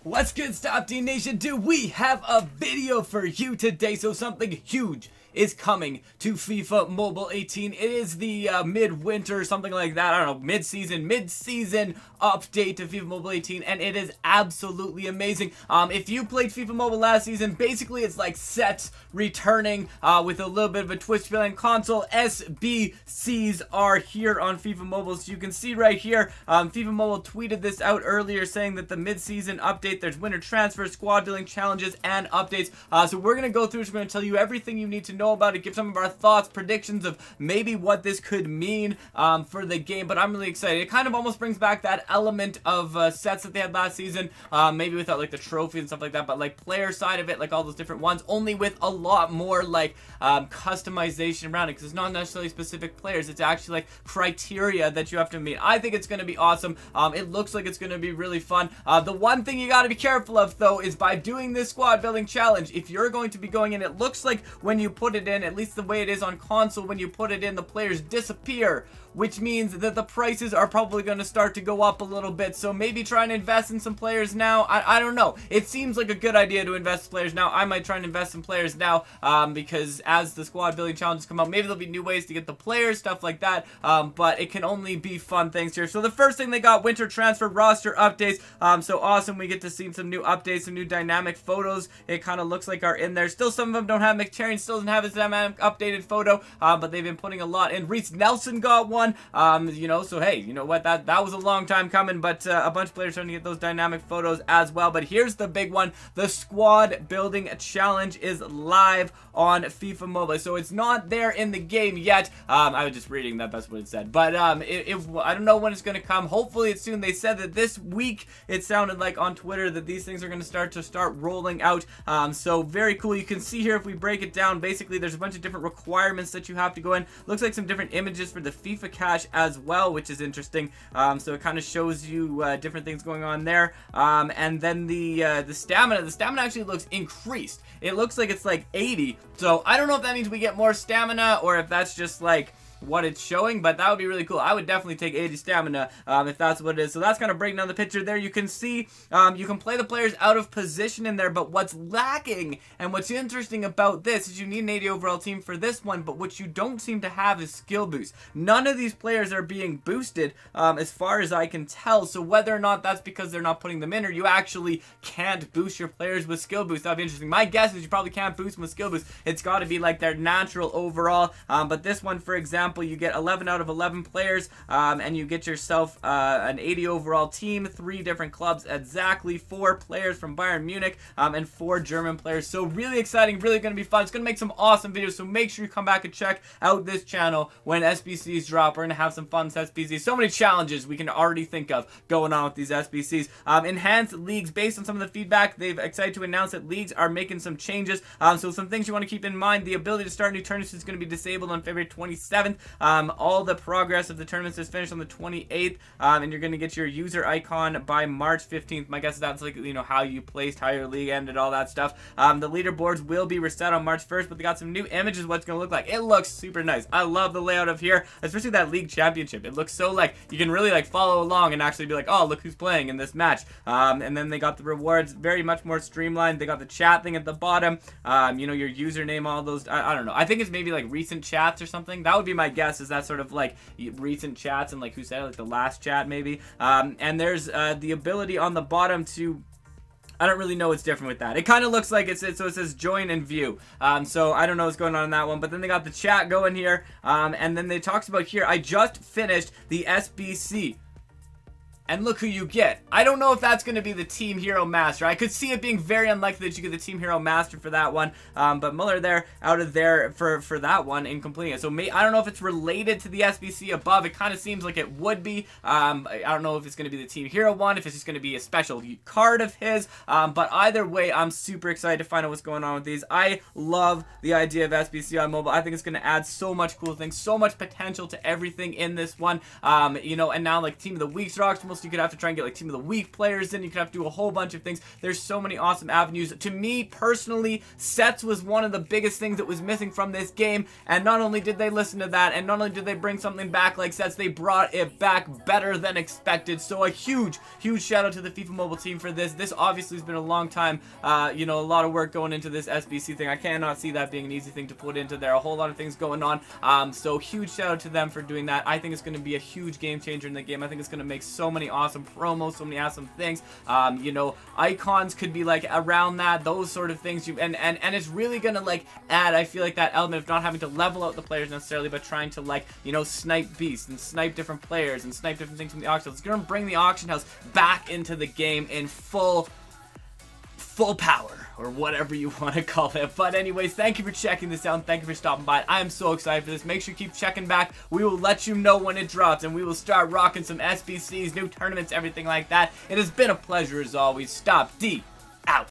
What's good, Stopde Nation? Dude, we have a video for you today. So something huge is coming to FIFA Mobile 18. It is the midwinter, something like that. I don't know, mid-season update to FIFA Mobile 18, and it is absolutely amazing. If you played FIFA Mobile last season, basically it's like sets returning with a little bit of a twist feeling. Console SBCs are here on FIFA Mobile, so you can see right here, FIFA Mobile tweeted this out earlier saying that the mid-season update, there's winter transfers, squad dealing challenges, and updates. So we're going to go through, we're going to tell you everything you need to know about it, give some of our thoughts, predictions of maybe what this could mean for the game, but I'm really excited. It kind of almost brings back that element of sets that they had last season, maybe without like the trophy and stuff like that, but like player side of it, like all those different ones, only with a lot more like customization around it, because it's not necessarily specific players, it's actually like criteria that you have to meet. I think it's going to be awesome. It looks like it's going to be really fun. The one thing you got to be careful of though is by doing this squad building challenge, if you're going to be going in, it looks like when you put it in, at least the way it is on console, when you put it in, the players disappear, which means that the prices are probably going to start to go up a little bit. So maybe try and invest in some players now. I don't know. It seems like a good idea to invest in players now. I might try and invest in players now because as the squad building challenges come out, maybe there'll be new ways to get the players, stuff like that. But it can only be fun things here. So the first thing they got, winter transfer roster updates. So awesome. We get to see some new updates, some new dynamic photos. It kind of looks like are in there. Still, some of them don't have McTiernan, still doesn't have his dynamic updated photo, but they've been putting a lot in. Reese Nelson got one. You know, so hey, you know what, that was a long time coming, but a bunch of players trying to get those dynamic photos as well. But here's the big one, the squad building challenge is live on FIFA Mobile, so it's not there in the game yet. I was just reading that, that's what it said, but I don't know when it's going to come. Hopefully it's soon. They said that this week, it sounded like on Twitter, that these things are going to start rolling out. So very cool. You can see here, if we break it down, basically there's a bunch of different requirements that you have to go in. Looks like some different images for the FIFA cache as well, which is interesting. So it kind of shows you different things going on there. And then the stamina actually looks increased. It looks like it's like 80. So I don't know if that means we get more stamina or if that's just like what it's showing, but that would be really cool. I would definitely take 80 stamina if that's what it is. So that's kind of breaking down the picture there. You can see you can play the players out of position in there, but what's lacking and what's interesting about this is you need an 80 overall team for this one, but what you don't seem to have is skill boost. None of these players are being boosted as far as I can tell, so whether or not that's because they're not putting them in or you actually can't boost your players with skill boost, that'd be interesting. My guess is you probably can't boost them with skill boost. It's got to be like their natural overall, but this one, for example, you get 11 out of 11 players, and you get yourself an 80 overall team, 3 different clubs exactly, 4 players from Bayern Munich, and 4 German players. So really exciting, really going to be fun. It's going to make some awesome videos, so make sure you come back and check out this channel when SBCs drop. We're going to have some fun with SBCs. So many challenges we can already think of going on with these SBCs. Enhanced leagues, based on some of the feedback, they've excited to announce that leagues are making some changes. So some things you want to keep in mind: the ability to start new tournaments is going to be disabled on February 27th. All the progress of the tournaments is finished on the 28th, and you're going to get your user icon by March 15th. My guess is that's like, you know, how you placed, how your league ended, all that stuff. The leaderboards will be reset on March 1st, but they got some new images what it's going to look like. It looks super nice. I love the layout of here, especially that league championship. It looks so like you can really like follow along and actually be like, oh, look who's playing in this match. And then they got the rewards very much more streamlined. They got the chat thing at the bottom, you know, your username, all those. I don't know. I think it's maybe like recent chats or something. That would be my guess, is that sort of like recent chats and like who said it, like the last chat maybe. And there's the ability on the bottom to, I don't really know what's different with that. It kind of looks like so it says join and view. So I don't know what's going on in that one. But then they got the chat going here. And then they talks about here, I just finished the SBC. And look who you get. I don't know if that's going to be the Team Hero Master. I could see it being very unlikely that you get the Team Hero Master for that one. But Muller there, out of there for that one in completing it. So I don't know if it's related to the SBC above. It kind of seems like it would be. I don't know if it's going to be the Team Hero one, if it's just going to be a special card of his. But either way, I'm super excited to find out what's going on with these. I love the idea of SBC on mobile. I think it's going to add so much cool things, so much potential to everything in this one. You know, and now like Team of the Week, Rock's most So you could have to try and get like Team of the Week players in. You could have to do a whole bunch of things. There's so many awesome avenues. To me, personally, sets was one of the biggest things that was missing from this game. And not only did they listen to that, and not only did they bring something back like sets, they brought it back better than expected. So a huge shout out to the FIFA Mobile team for this. This obviously has been a long time, you know, a lot of work going into this SBC thing. I cannot see that being an easy thing to put into there. A whole lot of things going on. So huge shout out to them for doing that. I think it's going to be a huge game changer in the game. I think it's going to make so many awesome promos, so many awesome things. You know, icons could be like around that, those sort of things. And it's really going to like add, I feel like, that element of not having to level out the players necessarily, but trying to like, you know, snipe beasts and snipe different players and snipe different things from the auction house. It's going to bring the auction house back into the game in full power, or whatever you want to call it. But anyways, thank you for checking this out, and thank you for stopping by. I am so excited for this. Make sure you keep checking back. We will let you know when it drops, and we will start rocking some SBCs, new tournaments, everything like that. It has been a pleasure as always. Stopde.